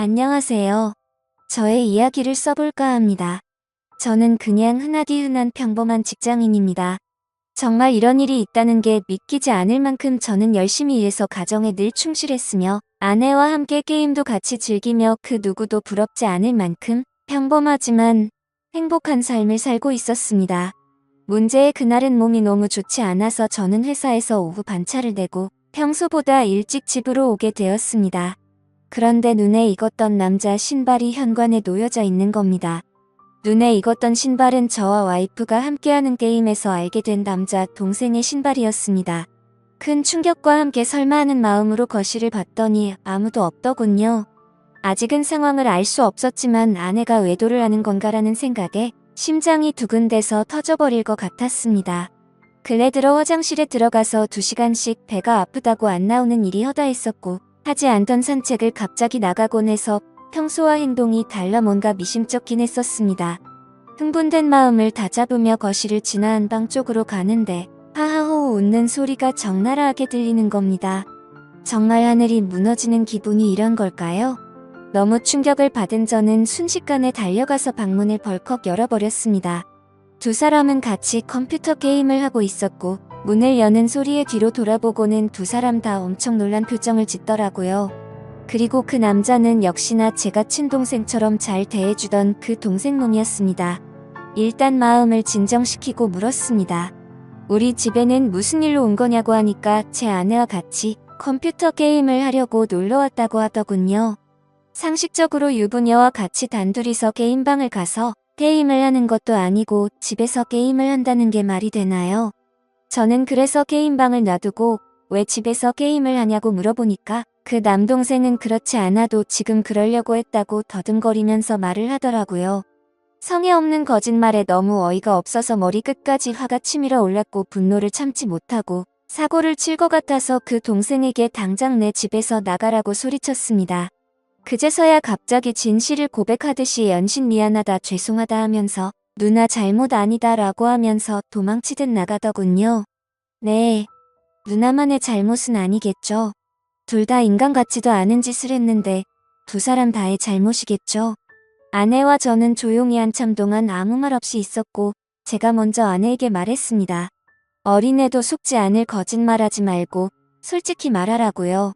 안녕하세요. 저의 이야기를 써볼까 합니다. 저는 그냥 흔하디 흔한 평범한 직장인입니다. 정말 이런 일이 있다는 게 믿기지 않을 만큼 저는 열심히 일해서 가정에 늘 충실했으며 아내와 함께 게임도 같이 즐기며 그 누구도 부럽지 않을 만큼 평범하지만 행복한 삶을 살고 있었습니다. 문제의 그날은 몸이 너무 좋지 않아서 저는 회사에서 오후 반차를 내고 평소보다 일찍 집으로 오게 되었습니다. 그런데 눈에 익었던 남자 신발이 현관에 놓여져 있는 겁니다. 눈에 익었던 신발은 저와 와이프가 함께하는 게임에서 알게 된 남자 동생의 신발이었습니다. 큰 충격과 함께 설마 하는 마음으로 거실을 봤더니 아무도 없더군요. 아직은 상황을 알 수 없었지만 아내가 외도를 하는 건가라는 생각에 심장이 두근대서 터져버릴 것 같았습니다. 근래 들어 화장실에 들어가서 2시간씩 배가 아프다고 안 나오는 일이 허다했었고 하지 않던 산책을 갑자기 나가곤 해서 평소와 행동이 달라 뭔가 미심쩍긴 했었습니다. 흥분된 마음을 다잡으며 거실을 지나 한방 쪽으로 가는데 하하호 웃는 소리가 적나라하게 들리는 겁니다. 정말 하늘이 무너지는 기분이 이런 걸까요? 너무 충격을 받은 저는 순식간에 달려가서 방문을 벌컥 열어버렸습니다. 두 사람은 같이 컴퓨터 게임을 하고 있었고 문을 여는 소리에 뒤로 돌아보고는 두 사람 다 엄청 놀란 표정을 짓더라고요. 그리고 그 남자는 역시나 제가 친동생처럼 잘 대해주던 그 동생 놈이었습니다. 일단 마음을 진정시키고 물었습니다. 우리 집에는 무슨 일로 온 거냐고 하니까 제 아내와 같이 컴퓨터 게임을 하려고 놀러 왔다고 하더군요. 상식적으로 유부녀와 같이 단둘이서 게임방을 가서 게임을 하는 것도 아니고 집에서 게임을 한다는 게 말이 되나요? 저는 그래서 게임방을 놔두고 왜 집에서 게임을 하냐고 물어보니까 그 남동생은 그렇지 않아도 지금 그러려고 했다고 더듬거리면서 말을 하더라고요. 성의 없는 거짓말에 너무 어이가 없어서 머리 끝까지 화가 치밀어 올랐고 분노를 참지 못하고 사고를 칠 것 같아서 그 동생에게 당장 내 집에서 나가라고 소리쳤습니다. 그제서야 갑자기 진실을 고백하듯이 연신 미안하다 죄송하다 하면서 누나 잘못 아니다 라고 하면서 도망치듯 나가더군요. 네, 누나만의 잘못은 아니겠죠. 둘 다 인간 같지도 않은 짓을 했는데 두 사람 다의 잘못이겠죠. 아내와 저는 조용히 한참 동안 아무 말 없이 있었고 제가 먼저 아내에게 말했습니다. 어린애도 속지 않을 거짓말하지 말고 솔직히 말하라고요.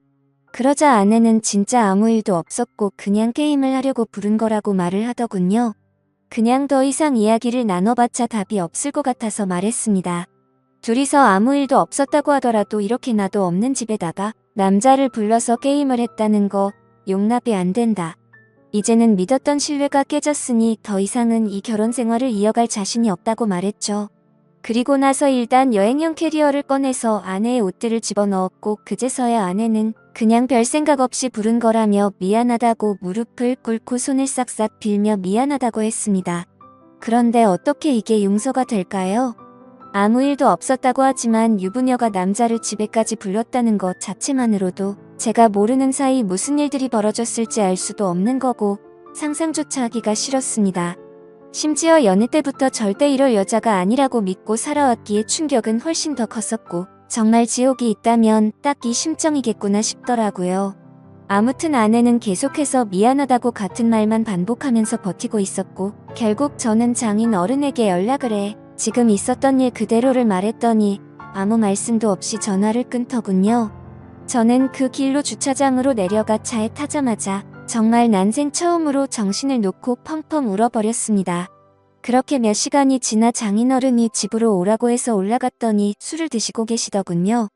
그러자 아내는 진짜 아무 일도 없었고 그냥 게임을 하려고 부른 거라고 말을 하더군요. 그냥 더 이상 이야기를 나눠봤자 답이 없을 것 같아서 말했습니다. 둘이서 아무 일도 없었다고 하더라도 이렇게 나도 없는 집에다가 남자를 불러서 게임을 했다는 거 용납이 안 된다. 이제는 믿었던 신뢰가 깨졌으니 더 이상은 이 결혼 생활을 이어갈 자신이 없다고 말했죠. 그리고 나서 일단 여행용 캐리어를 꺼내서 아내의 옷들을 집어넣었고 그제서야 아내는 그냥 별 생각 없이 부른 거라며 미안하다고 무릎을 꿇고 손을 싹싹 빌며 미안하다고 했습니다. 그런데 어떻게 이게 용서가 될까요? 아무 일도 없었다고 하지만 유부녀가 남자를 집에까지 불렀다는 것 자체만으로도 제가 모르는 사이 무슨 일들이 벌어졌을지 알 수도 없는 거고 상상조차 하기가 싫었습니다. 심지어 연애 때부터 절대 이럴 여자가 아니라고 믿고 살아왔기에 충격은 훨씬 더 컸었고 정말 지옥이 있다면 딱 이 심정이겠구나 싶더라고요. 아무튼 아내는 계속해서 미안하다고 같은 말만 반복하면서 버티고 있었고 결국 저는 장인 어른에게 연락을 해 지금 있었던 일 그대로를 말했더니 아무 말씀도 없이 전화를 끊더군요. 저는 그 길로 주차장으로 내려가 차에 타자마자 정말 난생 처음으로 정신을 놓고 펑펑 울어버렸습니다. 그렇게 몇 시간이 지나 장인어른이 집으로 오라고 해서 올라갔더니 술을 드시고 계시더군요.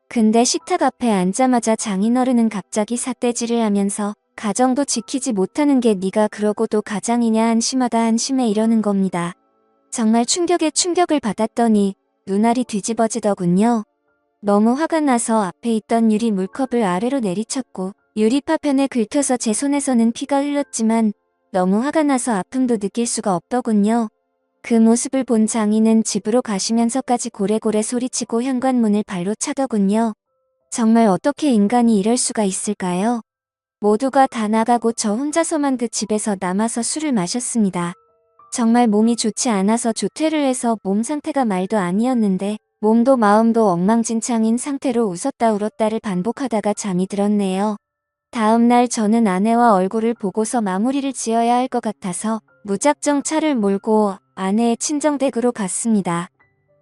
근데 식탁 앞에 앉자마자 장인어른은 갑자기 삿대질을 하면서 가정도 지키지 못하는 게 네가 그러고도 가장이냐 한심하다 한심해 이러는 겁니다. 정말 충격에 충격을 받았더니 눈알이 뒤집어지더군요. 너무 화가 나서 앞에 있던 유리 물컵을 아래로 내리쳤고 유리 파편에 긁혀서 제 손에서는 피가 흘렀지만 너무 화가 나서 아픔도 느낄 수가 없더군요. 그 모습을 본 장인은 집으로 가시면서까지 고래고래 소리치고 현관문을 발로 차더군요. 정말 어떻게 인간이 이럴 수가 있을까요? 모두가 다 나가고 저 혼자서만 그 집에서 남아서 술을 마셨습니다. 정말 몸이 좋지 않아서 조퇴를 해서 몸 상태가 말도 아니었는데 몸도 마음도 엉망진창인 상태로 웃었다 울었다를 반복하다가 잠이 들었네요. 다음날 저는 아내와 얼굴을 보고서 마무리를 지어야 할 것 같아서 무작정 차를 몰고 아내의 친정댁으로 갔습니다.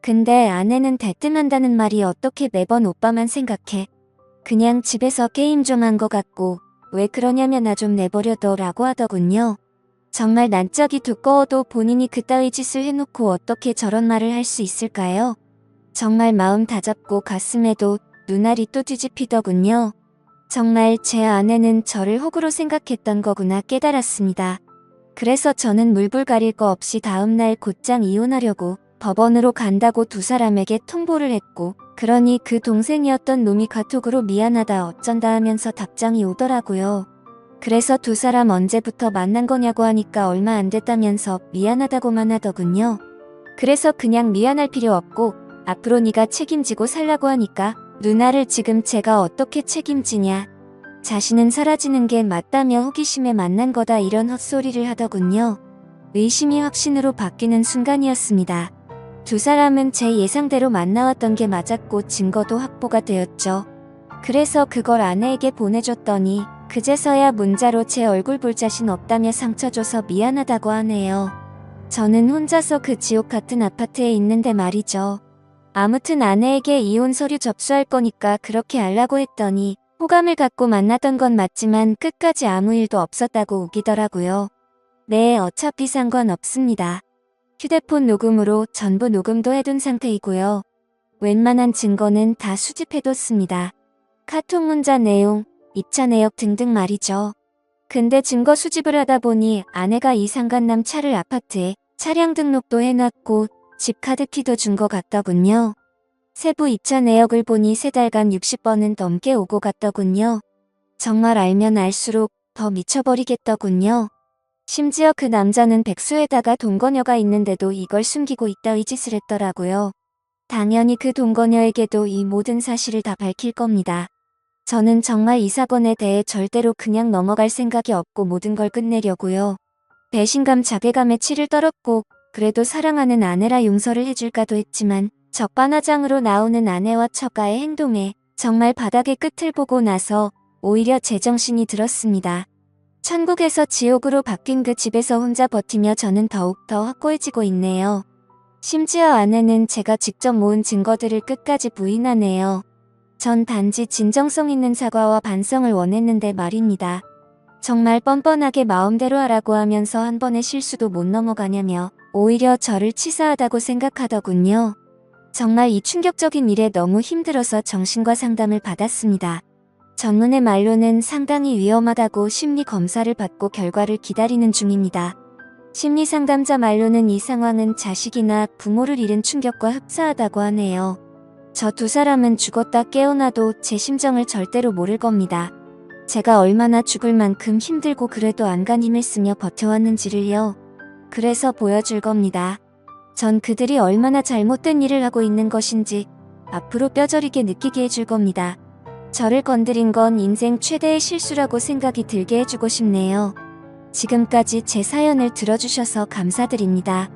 근데 아내는 대뜸한다는 말이 어떻게 매번 오빠만 생각해. 그냥 집에서 게임 좀 한 것 같고 왜 그러냐면 나 좀 내버려둬 라고 하더군요. 정말 난적이 두꺼워도 본인이 그따위 짓을 해놓고 어떻게 저런 말을 할 수 있을까요? 정말 마음 다잡고 가슴에도 눈알이 또 뒤집히더군요. 정말 제 아내는 저를 호구로 생각했던 거구나 깨달았습니다. 그래서 저는 물불 가릴 거 없이 다음날 곧장 이혼하려고 법원으로 간다고 두 사람에게 통보를 했고, 그러니 그 동생이었던 놈이 카톡으로 미안하다 어쩐다 하면서 답장이 오더라고요. 그래서 두 사람 언제부터 만난 거냐고 하니까 얼마 안 됐다면서 미안하다고만 하더군요. 그래서 그냥 미안할 필요 없고 앞으로 네가 책임지고 살라고 하니까 누나를 지금 제가 어떻게 책임지냐. 자신은 사라지는 게 맞다며 호기심에 만난 거다 이런 헛소리를 하더군요. 의심이 확신으로 바뀌는 순간이었습니다. 두 사람은 제 예상대로 만나왔던 게 맞았고 증거도 확보가 되었죠. 그래서 그걸 아내에게 보내줬더니 그제서야 문자로 제 얼굴 볼 자신 없다며 상처 줘서 미안하다고 하네요. 저는 혼자서 그 지옥 같은 아파트에 있는데 말이죠. 아무튼 아내에게 이혼 서류 접수할 거니까 그렇게 하려고 했더니 호감을 갖고 만나던 건 맞지만 끝까지 아무 일도 없었다고 우기더라고요. 네, 어차피 상관없습니다. 휴대폰 녹음으로 전부 녹음도 해둔 상태이고요. 웬만한 증거는 다 수집해뒀습니다. 카톡 문자 내용, 입차 내역 등등 말이죠. 근데 증거 수집을 하다 보니 아내가 이 상간남 차를 아파트에 차량 등록도 해놨고 집 카드키도 준 것 같더군요. 세부 입차 내역을 보니 3달간 60번은 넘게 오고 갔더군요. 정말 알면 알수록 더 미쳐버리겠더군요. 심지어 그 남자는 백수에다가 동거녀가 있는데도 이걸 숨기고 이따위 짓을 했더라고요. 당연히 그 동거녀에게도 이 모든 사실을 다 밝힐 겁니다. 저는 정말 이 사건에 대해 절대로 그냥 넘어갈 생각이 없고 모든 걸 끝내려고요. 배신감 자괴감에 치를 떨었고 그래도 사랑하는 아내라 용서를 해줄까도 했지만 적반하장으로 나오는 아내와 처가의 행동에 정말 바닥의 끝을 보고 나서 오히려 제정신이 들었습니다. 천국에서 지옥으로 바뀐 그 집에서 혼자 버티며 저는 더욱 더 확고해지고 있네요. 심지어 아내는 제가 직접 모은 증거들을 끝까지 부인하네요. 전 단지 진정성 있는 사과와 반성을 원했는데 말입니다. 정말 뻔뻔하게 마음대로 하라고 하면서 한 번의 실수도 못 넘어가냐며 오히려 저를 치사하다고 생각하더군요. 정말 이 충격적인 일에 너무 힘들어서 정신과 상담을 받았습니다. 전문의 말로는 상당히 위험하다고 심리 검사를 받고 결과를 기다리는 중입니다. 심리 상담자 말로는 이 상황은 자식이나 부모를 잃은 충격과 흡사하다고 하네요. 저 두 사람은 죽었다 깨어나도 제 심정을 절대로 모를 겁니다. 제가 얼마나 죽을 만큼 힘들고 그래도 안간힘을 쓰며 버텨왔는지를요. 그래서 보여줄 겁니다. 전 그들이 얼마나 잘못된 일을 하고 있는 것인지 앞으로 뼈저리게 느끼게 해줄 겁니다. 저를 건드린 건 인생 최대의 실수라고 생각이 들게 해주고 싶네요. 지금까지 제 사연을 들어주셔서 감사드립니다.